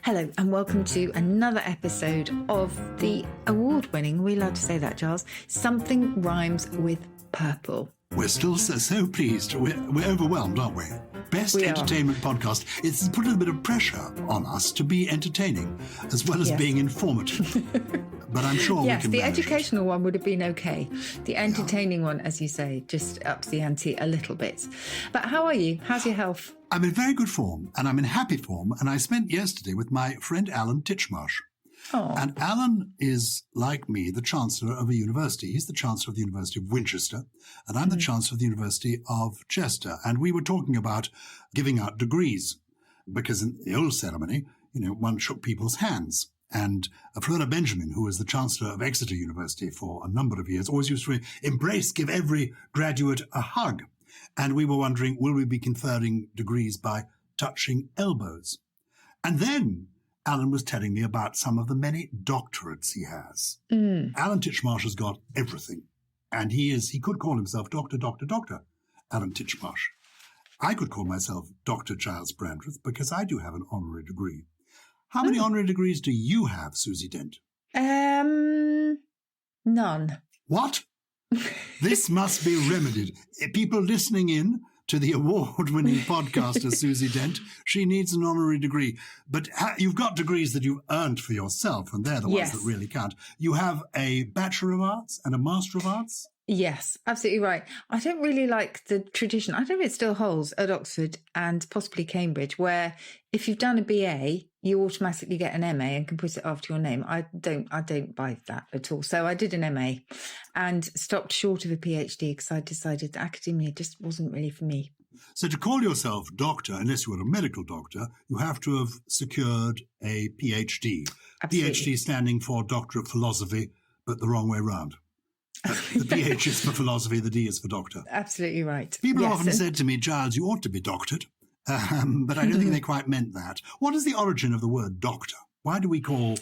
Hello and welcome to another episode of the award-winning, are we allowed to say that, Gyles? Something Rhymes with Purple. We're still so pleased. We're overwhelmed, aren't we? Best entertainment podcast. It's put a bit of pressure on us to be entertaining as well as being informative. But I'm sure we can the manage educational one would have been okay. The entertaining one, as you say, just ups the ante a little bit. But how are you? How's your health? I'm in very good form and I'm in happy form. And I spent yesterday with my friend Alan Titchmarsh. Oh. And Alan is, like me, the Chancellor of a university. He's the Chancellor of the University of Winchester, and I'm the Chancellor of the University of Chester. And we were talking about giving out degrees, because in the old ceremony, one shook people's hands. And Flora Benjamin, who was the Chancellor of Exeter University for a number of years, always used to give every graduate a hug. And we were wondering, will we be conferring degrees by touching elbows? And then Alan was telling me about some of the many doctorates he has. Alan Titchmarsh has got everything. And he could call himself Dr. Alan Titchmarsh. I could call myself Dr. Gyles Brandreth because I do have an honorary degree. How many honorary degrees do you have, Susie Dent? None. What? This must be remedied. People listening in to the award-winning podcaster, Susie Dent, she needs an honorary degree. But you've got degrees that you've earned for yourself, and they're the ones that really count. You have a Bachelor of Arts and a Master of Arts? Yes, absolutely right. I don't really like the tradition. I don't know if it still holds at Oxford and possibly Cambridge, where if you've done a BA, you automatically get an MA and can put it after your name. I don't buy that at all. So I did an MA and stopped short of a PhD because I decided that academia just wasn't really for me. So to call yourself doctor, unless you were a medical doctor, you have to have secured a PhD. Absolutely. PhD standing for Doctor of Philosophy, but the wrong way round. The PH is for philosophy, the D is for doctor. Absolutely right. People have often said to me, Gyles, you ought to be doctored. But I don't think they quite meant that. What is the origin of the word doctor? Why do we call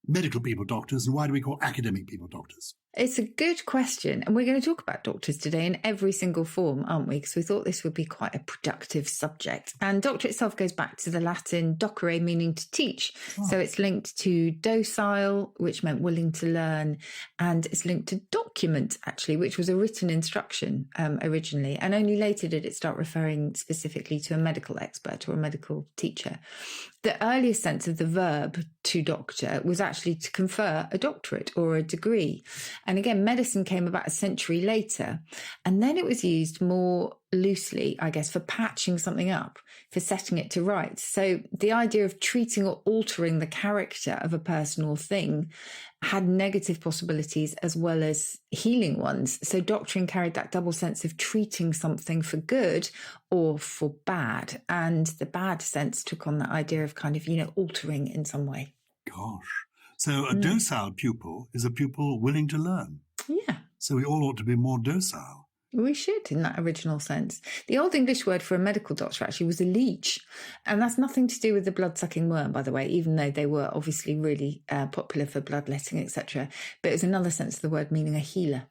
medical people doctors and why do we call academic people doctors? It's a good question. And we're going to talk about doctors today in every single form, aren't we? Because we thought this would be quite a productive subject. And doctor itself goes back to the Latin docere, meaning to teach. Oh. So it's linked to docile, which meant willing to learn. And it's linked to document, actually, which was a written instruction originally. And only later did it start referring specifically to a medical expert or a medical teacher. The earliest sense of the verb to doctor was actually to confer a doctorate or a degree. And again, medicine came about a century later. And then it was used more loosely, I guess, for patching something up, for setting it to rights. So the idea of treating or altering the character of a person or thing had negative possibilities as well as healing ones. So doctrine carried that double sense of treating something for good or for bad. And the bad sense took on that idea of kind of, altering in some way. Gosh. So a docile pupil is a pupil willing to learn. Yeah. So we all ought to be more docile. We should, in that original sense. The Old English word for a medical doctor actually was a leech. And that's nothing to do with the blood-sucking worm, by the way, even though they were obviously really popular for bloodletting, etc. But it was another sense of the word meaning a healer.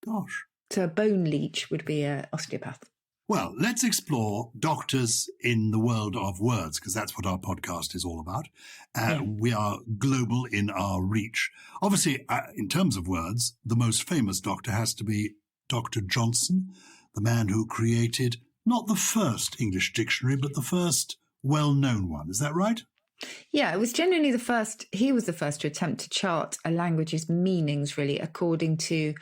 Gosh. So a bone leech would be an osteopath. Well, let's explore doctors in the world of words, because that's what our podcast is all about. We are global in our reach. Obviously, in terms of words, the most famous doctor has to be Dr. Johnson, the man who created not the first English dictionary, but the first well-known one. Is that right? Yeah, it was genuinely the first. He was the first to attempt to chart a language's meanings, really, according to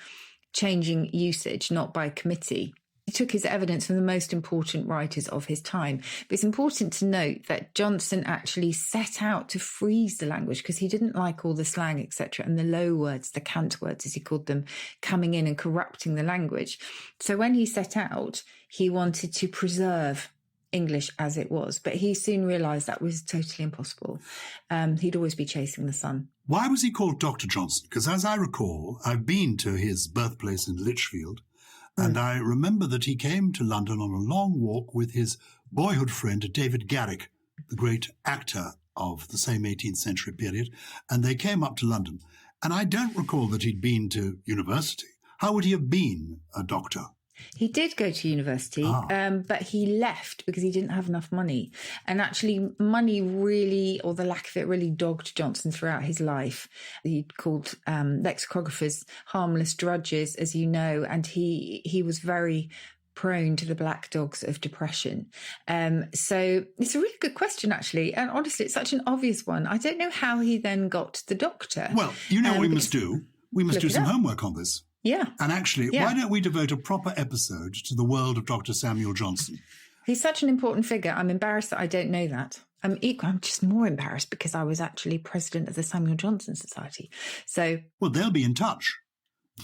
changing usage, not by committee. He took his evidence from the most important writers of his time. But it's important to note that Johnson actually set out to freeze the language because he didn't like all the slang, etc., and the low words, the cant words, as he called them, coming in and corrupting the language. So when he set out, he wanted to preserve English as it was, but he soon realised that was totally impossible. He'd always be chasing the sun. Why was he called Dr. Johnson? Because as I recall, I've been to his birthplace in Lichfield, and I remember that he came to London on a long walk with his boyhood friend, David Garrick, the great actor of the same 18th century period, and they came up to London. And I don't recall that he'd been to university. How would he have been a doctor? He did go to university, but he left because he didn't have enough money. And actually, money really, or the lack of it, really dogged Johnson throughout his life. He called lexicographers harmless drudges, as you know, and he was very prone to the black dogs of depression. So it's a really good question, actually. And honestly, it's such an obvious one. I don't know how he then got the doctor. Well, you know what we must do? We must do some homework on this. Yeah. And actually, why don't we devote a proper episode to the world of Dr. Samuel Johnson? He's such an important figure. I'm embarrassed that I don't know that. I'm just more embarrassed because I was actually president of the Samuel Johnson Society. So, well, they'll be in touch.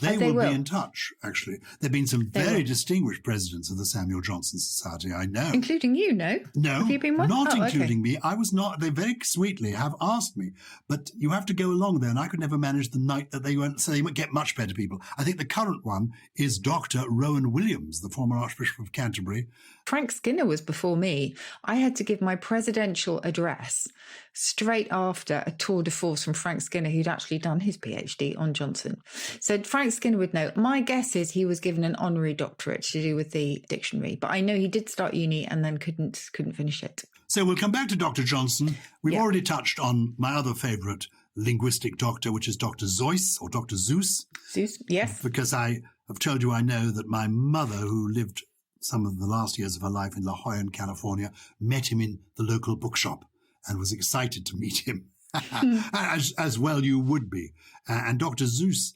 They will be in touch, actually. There have been some very distinguished presidents of the Samuel Johnson Society, I know. Including you, no? No, have you been one? Not including me. I was not. They very sweetly have asked me. But you have to go along there, and I could never manage the night that they went, so they would get much better people. I think the current one is Dr. Rowan Williams, the former Archbishop of Canterbury. Frank Skinner was before me. I had to give my presidential address straight after a tour de force from Frank Skinner, who'd actually done his PhD on Johnson. So Frank Skinner would know. My guess is he was given an honorary doctorate to do with the dictionary, but I know he did start uni and then couldn't finish it. So we'll come back to Dr. Johnson. We've already touched on my other favourite linguistic doctor, which is Dr. Zeus or Dr. Zeus. Zeus, yes. Because I have told you I know that my mother, who lived some of the last years of her life in La Jolla, California, met him in the local bookshop and was excited to meet him, as well you would be. And Dr. Zeus,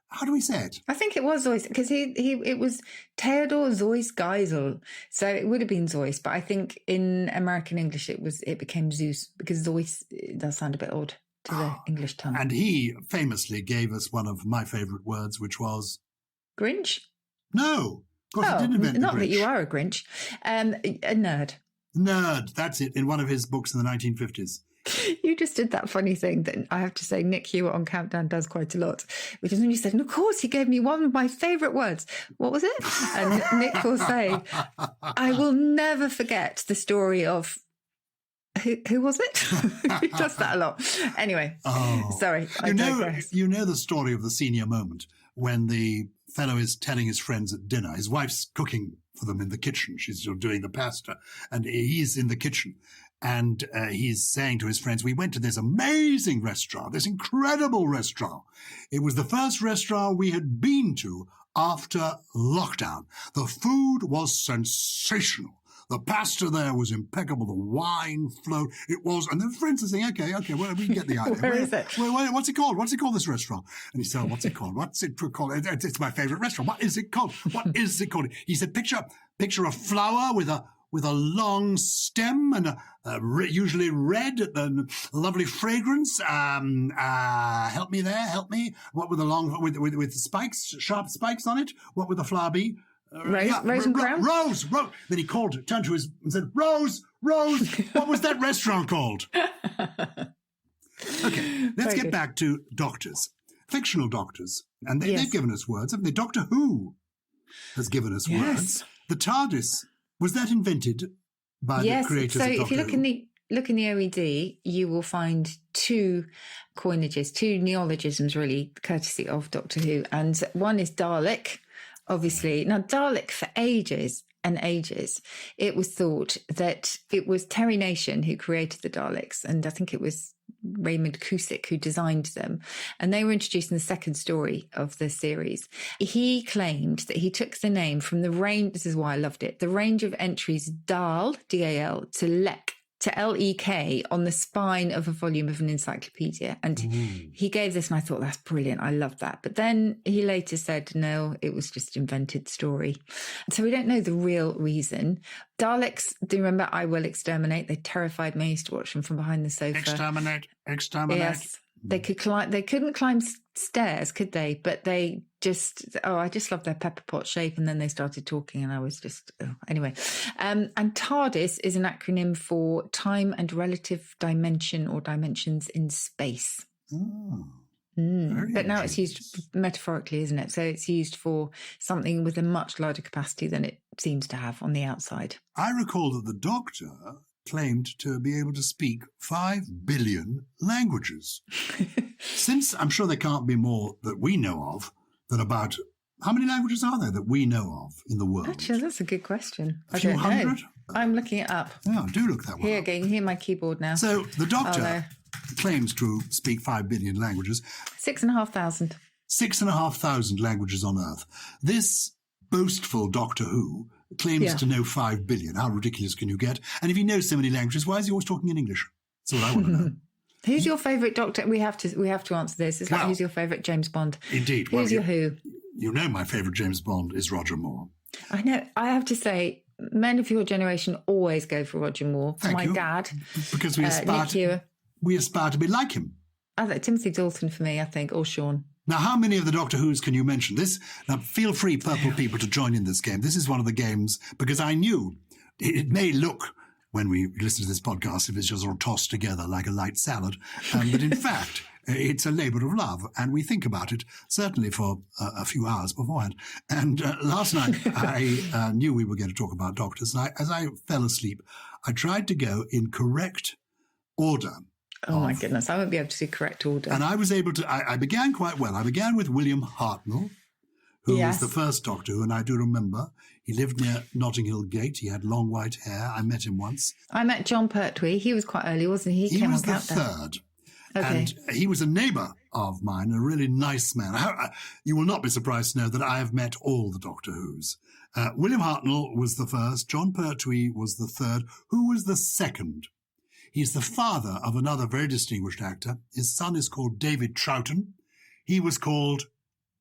how do we say it? I think it was Zeus, because it was Theodor Zeus Gyles, so it would have been Zeus. But I think in American English it became Zeus, because Zeus does sound a bit odd to the English tongue. And he famously gave us one of my favourite words, which was Grinch. No. Of course, he didn't invent the not Grinch. that you are a Grinch. A nerd. Nerd, that's it, in one of his books in the 1950s. You just did that funny thing that I have to say Nick Hewitt on Countdown does quite a lot, which is when you said, and of course he gave me one of my favourite words. What was it? And Nick will say, I will never forget the story of... Who was it? He does that a lot. Anyway, sorry, I digress. You know the story of the senior moment when the fellow is telling his friends at dinner. His wife's cooking for them in the kitchen. She's doing the pasta, and he's in the kitchen. And he's saying to his friends, we went to this amazing restaurant, this incredible restaurant. It was the first restaurant we had been to after lockdown. The food was sensational. The pasta there was impeccable. The wine flowed. It was, and the friends are saying, okay, well, we can get the idea. Where is it? What's it called? What's it called, this restaurant? And he said, what's it called? What's it called? It's my favorite restaurant. What is it called? What is it called? He said, picture a flower with a long stem and usually red, lovely fragrance. Help me there, help me. What with a long, with spikes, sharp spikes on it? What would the flower be? Rose and crown? Rose. Then he turned to his and said, Rose, what was that restaurant called? Okay, let's get back to doctors, fictional doctors. And they've given us words, haven't they? Doctor Who has given us words. The TARDIS, was that invented by the creators of Doctor Who? So if you look in the OED, you will find two coinages, two neologisms really, courtesy of Doctor Who. And one is Dalek. Obviously, now Dalek for ages and ages, it was thought that it was Terry Nation who created the Daleks, and I think it was Raymond Cusick who designed them, and they were introduced in the second story of the series. He claimed that he took the name from the range, this is why I loved it, the range of entries Dal, D-A-L, to Lek, to L-E-K on the spine of a volume of an encyclopedia. And he gave this, and I thought, that's brilliant. I love that. But then he later said, no, it was just an invented story. So we don't know the real reason. Daleks, do you remember I Will Exterminate? They terrified me. I used to watch them from behind the sofa. Exterminate. Yes. They couldn't climb stairs, could they? But they just, I just loved their pepper pot shape. And then they started talking and I was just, anyway. And TARDIS is an acronym for time and relative dimension or dimensions in space. But now it's used metaphorically, isn't it? So it's used for something with a much larger capacity than it seems to have on the outside. I recall that the Doctor claimed to be able to speak 5 billion languages. Since I'm sure there can't be more that we know of than about How many languages are there that we know of in the world? Actually, that's a good question. A few hundred? I'm looking it up. Yeah, do look that one Here, up. again, hear my keyboard now. So the Doctor claims to speak 5 billion languages. 6,500. 6,500 languages on Earth. This boastful Doctor Who claims to know 5 billion. How ridiculous can you get? And if he knows so many languages, why is he always talking in English? That's what I want to know. Who's your favourite Doctor? We have to answer this. It's like, who's your favourite James Bond? Indeed. Who's your Who? You know my favourite James Bond is Roger Moore. I know. I have to say, men of your generation always go for Roger Moore. Thank you. Dad. Because we aspire to be like him. Timothy Dalton for me, I think, or Sean. Now, how many of the Doctor Who's can you mention? Now, feel free, purple people, to join in this game. This is one of the games, because I knew it may look, when we listen to this podcast, if it's just all tossed together like a light salad, but in fact, it's a labour of love, and we think about it, certainly for a few hours beforehand. And last night, I knew we were going to talk about doctors, and as I fell asleep, I tried to go in correct order. Oh, my goodness. I won't be able to do correct order. And I was able to, I began quite well. I began with William Hartnell, who was the first Doctor Who, and I do remember he lived near Notting Hill Gate. He had long white hair. I met him once. I met John Pertwee. He was quite early, wasn't he? He was the third. Okay. And he was a neighbour of mine, a really nice man. You will not be surprised to know that I have met all the Doctor Who's. William Hartnell was the first. John Pertwee was the third. Who was the second? He's the father of another very distinguished actor. His son is called David Troughton. He was called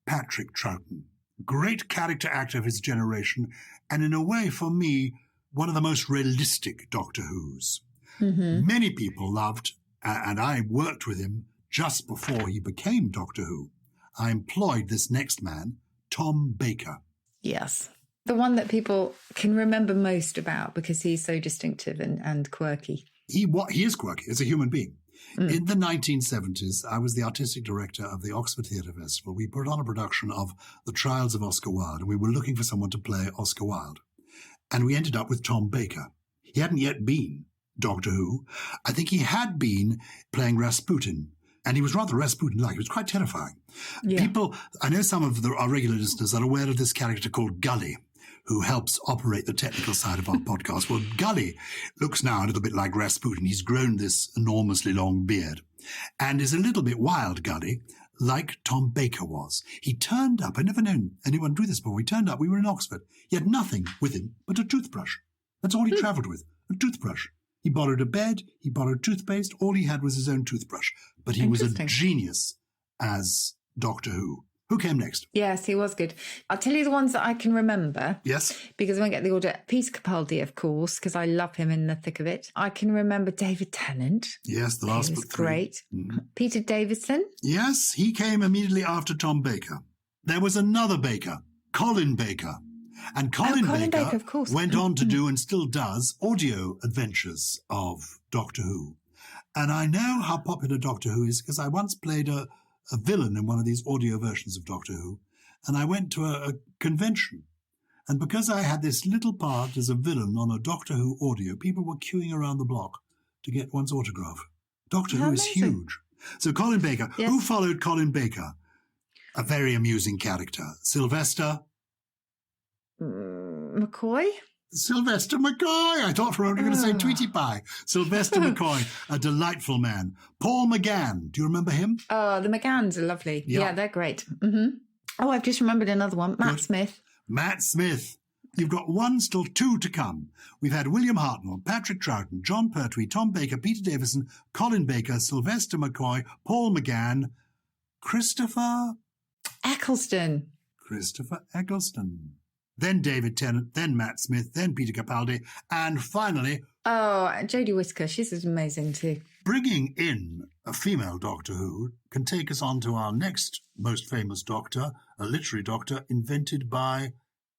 Patrick Troughton. Great character actor of his generation, and in a way, for me, one of the most realistic Doctor Who's. Mm-hmm. Many people loved, and I worked with him just before he became Doctor Who. I employed this next man, Tom Baker. Yes. The one that people can remember most about because he's so distinctive and quirky. He is quirky as a human being. In the 1970s, I was the artistic director of the Oxford Theatre Festival. We put on a production of The Trials of Oscar Wilde, and we were looking for someone to play Oscar Wilde. And we ended up with Tom Baker. He hadn't yet been Doctor Who. I think he had been playing Rasputin, and he was rather Rasputin-like. He was quite terrifying. Yeah. I know some of our regular listeners are aware of this character called Gully, who helps operate the technical side of our podcast. Well, Gully looks now a little bit like Rasputin. He's grown this enormously long beard and is a little bit wild, Gully, like Tom Baker was. He turned up. I'd never known anyone do this before. He turned up. We were in Oxford. He had nothing with him but a toothbrush. That's all he travelled with, a toothbrush. He borrowed a bed. He borrowed toothpaste. All he had was his own toothbrush. But he was a genius as Doctor Who. Who came next? Yes, he was good. I'll tell you the ones that I can remember. Yes. Because I won't get the order. Peter Capaldi, of course, because I love him in the thick of it. I can remember David Tennant. Yes, the last but three. Great. Mm-hmm. Peter Davison. Yes, he came immediately after Tom Baker. There was another Baker, Colin Baker. And Colin Baker of course, went on to do and still does audio adventures of Doctor Who. And I know how popular Doctor Who is because I once played a villain in one of these audio versions of Doctor Who, and I went to a convention. And because I had this little part as a villain on a Doctor Who audio, people were queuing around the block to get one's autograph. Doctor Who is huge. So Colin Baker, who followed Colin Baker? A very amusing character. Sylvester McCoy? Sylvester McCoy. I thought for a moment you were going to say Tweety Pie. Sylvester McCoy, a delightful man. Paul McGann. Do you remember him? Oh, the McGanns are lovely. Yeah, they're great. Mm-hmm. Oh, I've just remembered another one. Matt Smith. Matt Smith. You've got still two to come. We've had William Hartnell, Patrick Troughton, John Pertwee, Tom Baker, Peter Davison, Colin Baker, Sylvester McCoy, Paul McGann, Christopher Eccleston. Then David Tennant, then Matt Smith, then Peter Capaldi, and finally... Oh, Jodie Whittaker. She's amazing too. Bringing in a female Doctor Who can take us on to our next most famous Doctor, a literary Doctor invented by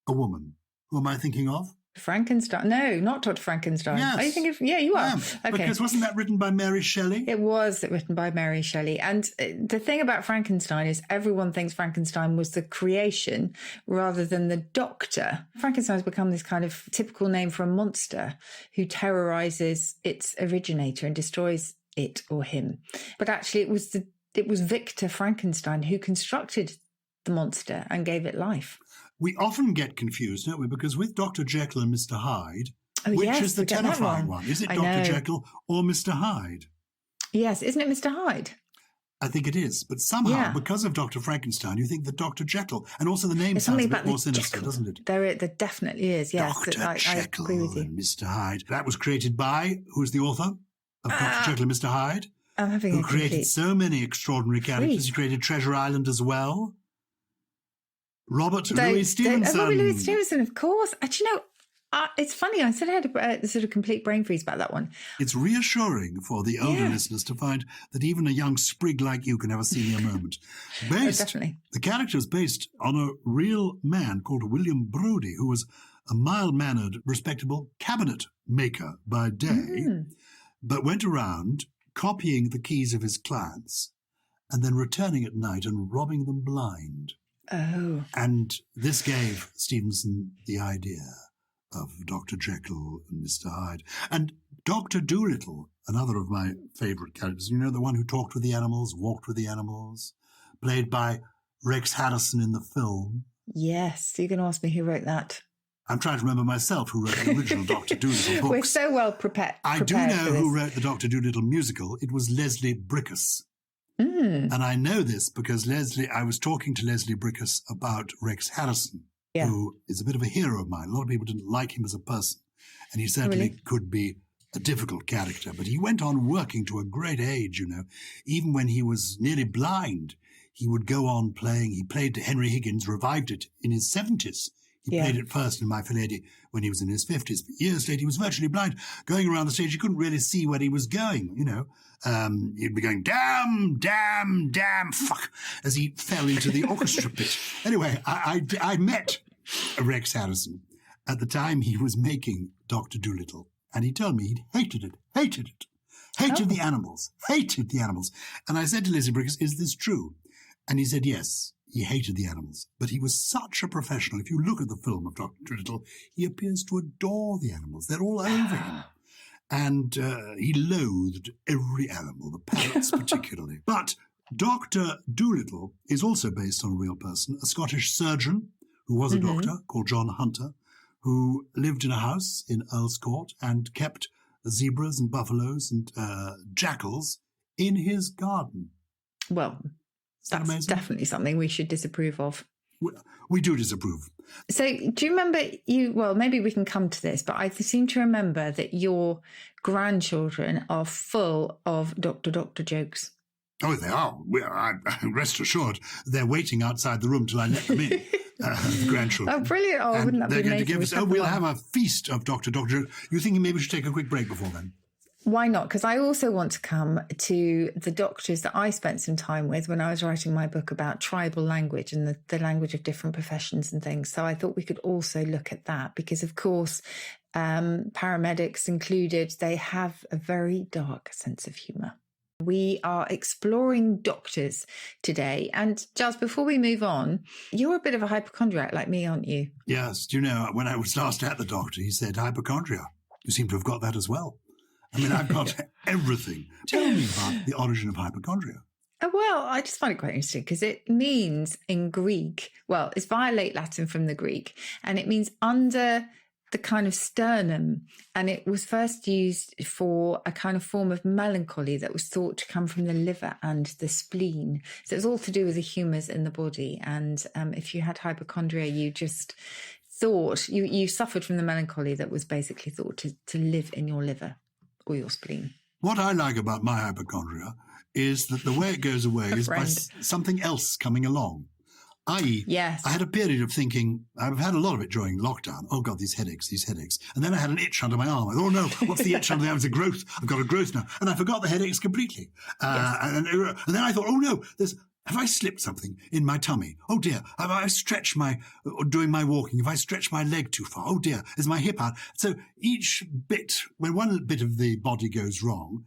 a woman. Who am I thinking of? Frankenstein. No, not Dr. Frankenstein. Yes. Are you thinking of... Yeah, you are. Okay. Because wasn't that written by Mary Shelley? It was written by Mary Shelley. And the thing about Frankenstein is everyone thinks Frankenstein was the creation rather than the doctor. Frankenstein has become this kind of typical name for a monster who terrorizes its originator and destroys it or him. But actually it was Victor Frankenstein who constructed the the monster and gave it life. We often get confused, don't we? Because with Dr. Jekyll and Mr. Hyde, which yes, is the terrifying one? Is it Dr. Jekyll or Mr. Hyde? Yes, isn't it Mr. Hyde? I think it is. But somehow, because of Dr. Frankenstein, you think that Dr. Jekyll, and also the name sounds a bit more sinister, doesn't it? There definitely is, yes. Dr. Jekyll and Mr. Hyde. That was created by, who's the author of Dr. Jekyll and Mr. Hyde? I'm having who created so many extraordinary characters. He created Treasure Island as well. Robert Louis Stevenson. Robert Louis Stevenson, of course. Actually, it's funny. I said I had a sort of complete brain freeze about that one. It's reassuring for the older listeners to find that even a young sprig like you can have a senior moment. Definitely. The character is based on a real man called William Brodie, who was a mild-mannered, respectable cabinet maker by day, but went around copying the keys of his clients and then returning at night and robbing them blind. Oh. And this gave Stevenson the idea of Dr. Jekyll and Mr. Hyde. And Dr. Dolittle, another of my favourite characters, you know, the one who talked with the animals, walked with the animals, played by Rex Harrison in the film. Yes, you're going to ask me who wrote that. I'm trying to remember myself who wrote the original Dr. Dolittle books. We're so well prepared. I do know who wrote the Dr. Dolittle musical. It was Leslie Brickus. And I know this because I was talking to Leslie Brickus about Rex Harrison, who is a bit of a hero of mine. A lot of people didn't like him as a person, and he certainly could be a difficult character. But he went on working to a great age, you know. Even when he was nearly blind, he would go on playing. He played Henry Higgins, revived it in his 70s. He played it first in My Fair Lady when he was in his 50s. But years later, he was virtually blind. Going around the stage, he couldn't really see where he was going, you know. He'd be going, damn, damn, damn, fuck, as he fell into the orchestra pit. Anyway, I met Rex Harrison at the time he was making Dr. Dolittle, and he told me he hated it, hated the animals. And I said to Leslie Brickus, is this true? And he said, yes. He hated the animals, but he was such a professional. If you look at the film of Dr. Dolittle, he appears to adore the animals. They're all over him. And he loathed every animal, the parrots particularly. But Dr. Dolittle is also based on a real person, a Scottish surgeon who was a doctor called John Hunter, who lived in a house in Earl's Court and kept zebras and buffaloes and jackals in his garden. Well, that's definitely something we should disapprove of. We do disapprove. So do you remember well, maybe we can come to this, but I seem to remember that your grandchildren are full of Doctor jokes. Oh, they are. Rest assured, they're waiting outside the room till I let them in, the grandchildren. Oh, brilliant. Oh, wouldn't that be amazing? They're going to give us, we'll have a feast of Doctor jokes. You thinking maybe we should take a quick break before then? Why not? Because I also want to come to the doctors that I spent some time with when I was writing my book about tribal language and the language of different professions and things. So I thought we could also look at that because, of course, paramedics included, they have a very dark sense of humour. We are exploring doctors today. And Gyles, before we move on, you're a bit of a hypochondriac like me, aren't you? Yes. Do you know, when I was last at the doctor, he said, hypochondria. You seem to have got that as well. I mean, I've got everything. Tell me about the origin of hypochondria. Well, I just find it quite interesting because it means in Greek, well, it's via late Latin from the Greek, and it means under the kind of sternum. And it was first used for a kind of form of melancholy that was thought to come from the liver and the spleen. So it's all to do with the humours in the body. And if you had hypochondria, you just thought, you suffered from the melancholy that was basically thought to live in your liver or your spleen. What I like about my hypochondria is that the way it goes away is by something else coming along. I had a period of thinking, I've had a lot of it during lockdown. Oh, God, these headaches. And then I had an itch under my arm. I thought, oh, no, what's the itch under the arm? It's a growth. I've got a growth now. And I forgot the headaches completely. And then I thought, oh, no, have I slipped something in my tummy? Oh, dear. Have I stretched doing my walking? Have I stretched my leg too far? Oh, dear. Is my hip out? So each bit, when one bit of the body goes wrong,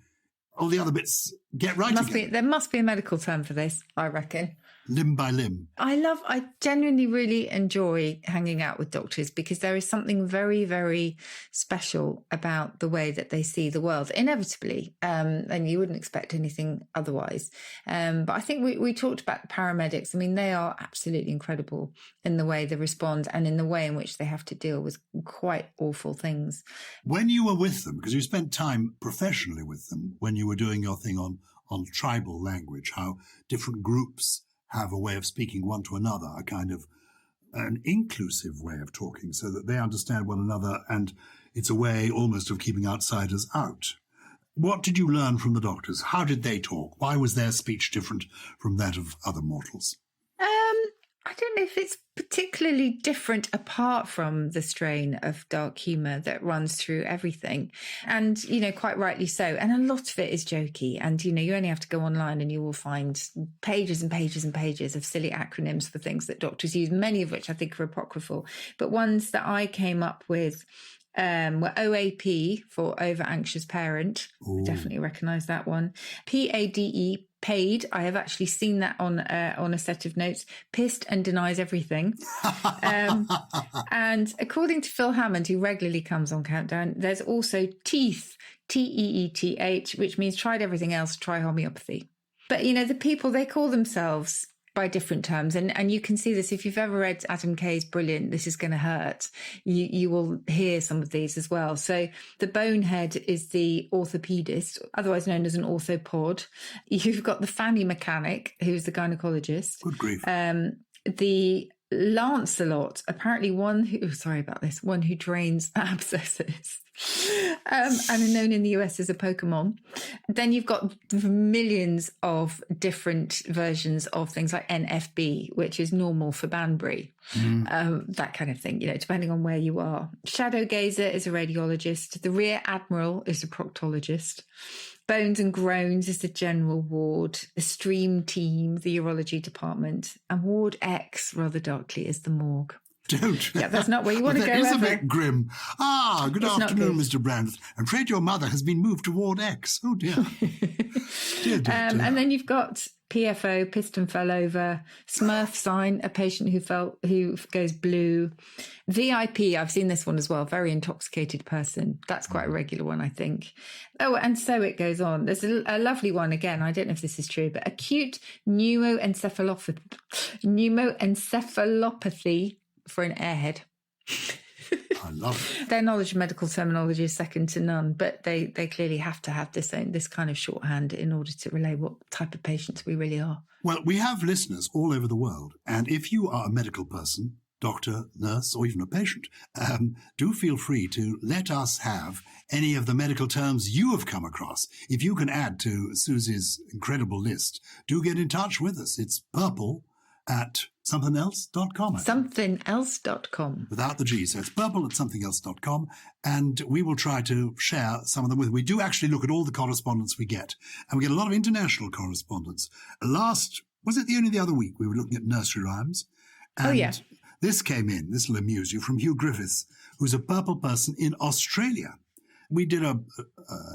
all the other bits get right again. There must be a medical term for this, I reckon. limb by limb. I genuinely really enjoy hanging out with doctors because there is something very, very special about the way that they see the world, inevitably. And you wouldn't expect anything otherwise. But I think we talked about paramedics. I mean, they are absolutely incredible in the way they respond and in the way in which they have to deal with quite awful things. When you were with them, because you spent time professionally with them when you were doing your thing on tribal language, how different groups have a way of speaking one to another, a kind of an inclusive way of talking so that they understand one another, and it's a way almost of keeping outsiders out. What did you learn from the doctors? How did they talk? Why was their speech different from that of other mortals? I don't know if it's particularly different apart from the strain of dark humour that runs through everything. And, quite rightly so. And a lot of it is jokey. And, you only have to go online and you will find pages and pages and pages of silly acronyms for things that doctors use, many of which I think are apocryphal. But ones that I came up with were OAP for over anxious parent. Ooh. I definitely recognise that one. PADE, paid. I have actually seen that on a set of notes. Pissed and denies everything. And according to Phil Hammond, who regularly comes on Countdown, there's also teeth, TEETH, which means tried everything else, try homeopathy. But, the people, they call themselves by different terms. And you can see this if you've ever read Adam Kay's brilliant This Is Gonna Hurt, you will hear some of these as well. So the bonehead is the orthopedist, otherwise known as an orthopod. You've got the fanny mechanic, who's the gynecologist. Good grief. The Lancelot, apparently one who drains abscesses. And are known in the US as a Pokemon. Then you've got millions of different versions of things like NFB, which is normal for Banbury, that kind of thing, depending on where you are. Shadow Gazer is a radiologist. The Rear Admiral is a proctologist. Bones and Groans is the general ward. The Stream Team, the urology department. And Ward X, rather darkly, is the morgue. Don't. Yeah, that's not where you want to go. It's a bit grim. Good afternoon, Mr. Brandreth. I'm afraid your mother has been moved to Ward X. Oh, dear. dear. And then you've got PFO, piston fell over, Smurf sign, a patient who goes blue. VIP, I've seen this one as well, very intoxicated person. That's quite a regular one, I think. Oh, and so it goes on. There's a lovely one, again, I don't know if this is true, but acute pneumoencephalopathy for an airhead. I love it. Their knowledge of medical terminology is second to none, but they clearly have to have this kind of shorthand in order to relay what type of patients we really are. Well, we have listeners all over the world, and if you are a medical person, doctor, nurse, or even a patient, do feel free to let us have any of the medical terms you have come across. If you can add to Susie's incredible list, do get in touch with us. It's purple@somethingelse.com. Somethingelse.com. Without the G, so it's purple@somethingelse.com, and we will try to share some of them with you. We do actually look at all the correspondence we get, and we get a lot of international correspondence. Only the other week, we were looking at nursery rhymes, and this came in, this will amuse you, from Hugh Griffiths, who's a purple person in Australia. We did an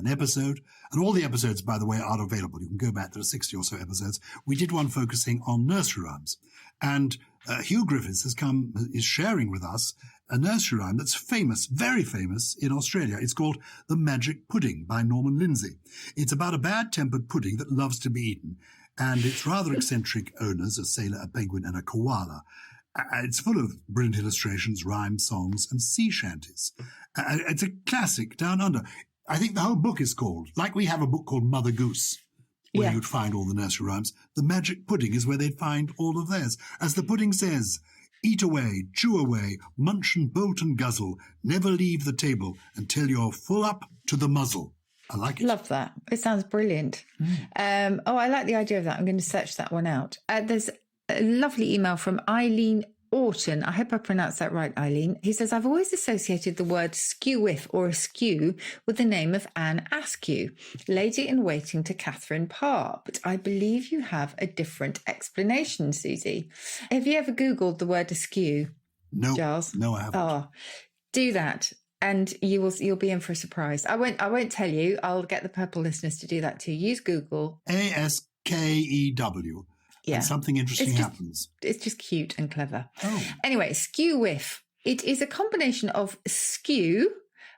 episode, and all the episodes, by the way, are available. You can go back, there are 60 or so episodes. We did one focusing on nursery rhymes. And Hugh Griffiths is sharing with us a nursery rhyme that's famous, very famous in Australia. It's called The Magic Pudding by Norman Lindsay. It's about a bad-tempered pudding that loves to be eaten. And its rather eccentric owners, a sailor, a penguin, and a koala. It's full of brilliant illustrations, rhymes, songs, and sea shanties. It's a classic down under. I think the whole book is called, like we have a book called Mother Goose, where you'd find all the nursery rhymes. The Magic Pudding is where they'd find all of theirs. As the pudding says, eat away, chew away, munch and bolt and guzzle, never leave the table until you're full up to the muzzle. I like it. Love that. It sounds brilliant. I like the idea of that. I'm going to search that one out. There's a lovely email from Eileen Orton. I hope I pronounced that right, Eileen. He says, I've always associated the word skew-whiff or askew with the name of Anne Askew, lady in waiting to Catherine Parr. But I believe you have a different explanation, Susie. Have you ever Googled the word askew? No, Gyles? No, I haven't. Oh, do that. And you'll be in for a surprise. I won't tell you. I'll get the purple listeners to do that too. Use Google. ASKEW. Yeah. And something interesting happens. It's just cute and clever. Oh. Anyway, skew whiff. It is a combination of skew,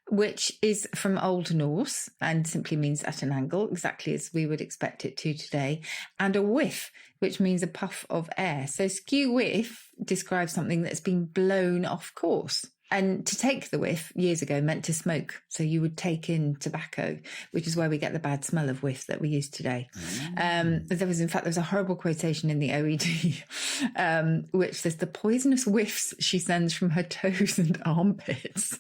which is from Old Norse and simply means at an angle, exactly as we would expect it to today, and a whiff, which means a puff of air. So skew whiff describes something that's been blown off course. And to take the whiff years ago meant to smoke. So you would take in tobacco, which is where we get the bad smell of whiff that we use today. There was a horrible quotation in the OED, which says the poisonous whiffs she sends from her toes and armpits.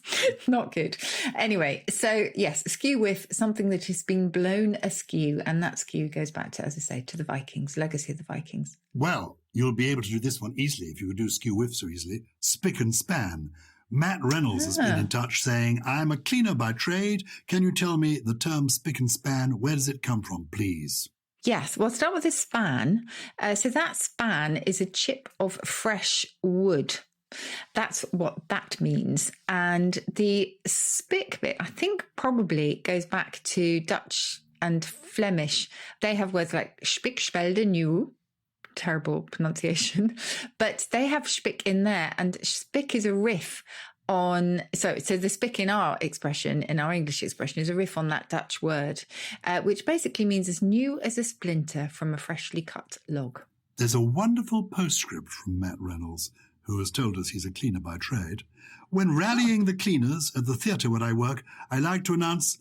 Not good. Anyway, so yes, skew whiff, something that has been blown askew. And that skew goes back to, as I say, to the Vikings, legacy of the Vikings. Well, you'll be able to do this one easily if you could do skew whiff so easily. Spick and span. Matt Reynolds has been in touch saying, I'm a cleaner by trade. Can you tell me the term spick and span? Where does it come from, please? Yes, we'll start with a span. So that span is a chip of fresh wood. That's what that means. And the spick bit, I think probably goes back to Dutch and Flemish. They have words like spick, spelde, nieuw. Terrible pronunciation, but they have spick in there, and spick is a riff on, so the spick in our expression, in our English expression, is a riff on that Dutch word, which basically means as new as a splinter from a freshly cut log. There's a wonderful postscript from Matt Reynolds, who has told us he's a cleaner by trade. When rallying the cleaners at the theatre where I work, I like to announce,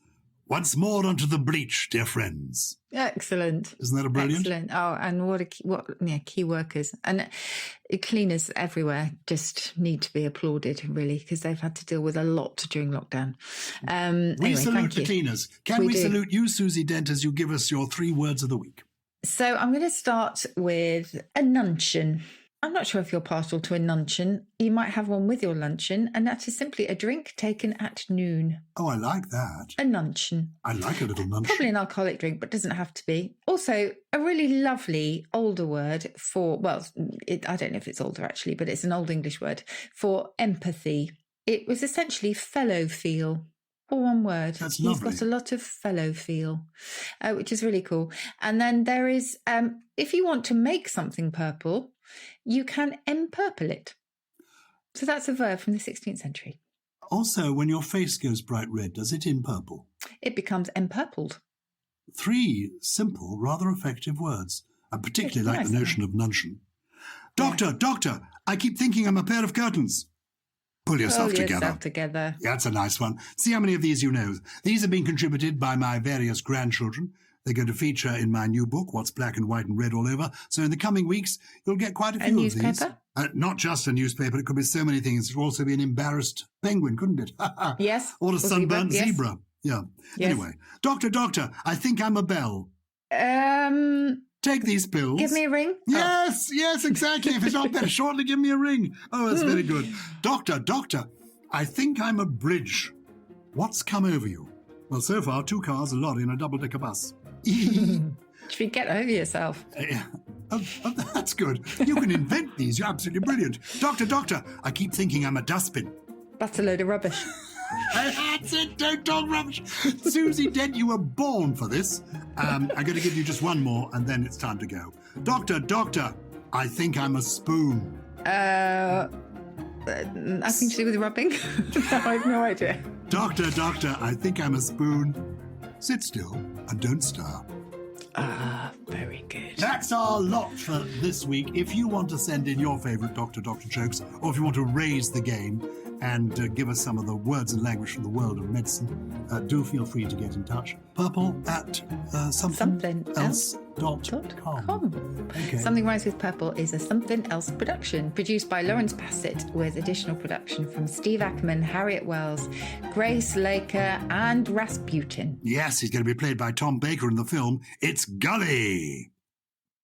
once more onto the breach, dear friends. Excellent. Isn't that a brilliant? Excellent. Oh, and key workers. And cleaners everywhere just need to be applauded, really, because they've had to deal with a lot during lockdown. We salute the cleaners. Can we salute you, Susie Dent, as you give us your 3 words of the week? So I'm going to start with a nuncheon. I'm not sure if you're partial to a nuncheon. You might have one with your luncheon, and that is simply a drink taken at noon. Oh, I like that. A nuncheon. I like a little nuncheon. Probably an alcoholic drink, but doesn't have to be. Also, a really lovely older word for, I don't know if it's older actually, but it's an old English word for empathy. It was essentially fellow feel. All one word. That's lovely. He's got a lot of fellow feel, which is really cool. And then there is, if you want to make something purple, you can empurple it. So that's a verb from the 16th century. Also, when your face goes bright red, does it empurple? It becomes empurpled. 3 simple, rather effective words. I particularly like the notion of nuncheon. Doctor, I keep thinking I'm a pair of curtains. Pull yourself together. Yeah, that's a nice one. See how many of these you know. These have been contributed by my various grandchildren. They're going to feature in my new book, What's Black and White and Red All Over. So in the coming weeks, you'll get quite a few of these. A newspaper? Not just a newspaper. It could be so many things. It could also be an embarrassed penguin, couldn't it? Yes. Or a sunburnt zebra. Yeah. Yes. Anyway, Doctor, I think I'm a bell. Take these pills. Give me a ring? Yes, exactly. If it's not better, shortly give me a ring. Oh, that's very good. Doctor, I think I'm a bridge. What's come over you? Well, so far, 2 cars, a lorry, and a double-decker bus. Should we get over yourself? That's good. You can invent these. You're absolutely brilliant. Doctor, I keep thinking I'm a dustbin. That's a load of rubbish. That's it. Don't talk rubbish. Susie Dent, you were born for this. I'm going to give you just one more, and then it's time to go. Doctor, I think I'm a spoon. Nothing to do with rubbing? No, I have no idea. Doctor, I think I'm a spoon. Sit still and don't stir. Very good. That's our lot for this week. If you want to send in your favourite Doctor jokes, or if you want to raise the game and give us some of the words and language from the world of medicine, do feel free to get in touch. Purple at somethingelse.com. Okay. Something Rhymes with Purple is a Somethin Else production, produced by Lawrence Bassett, with additional production from Steve Ackerman, Harriet Wells, Grace Laker, and Rasputin. Yes, he's going to be played by Tom Baker in the film It's Gully.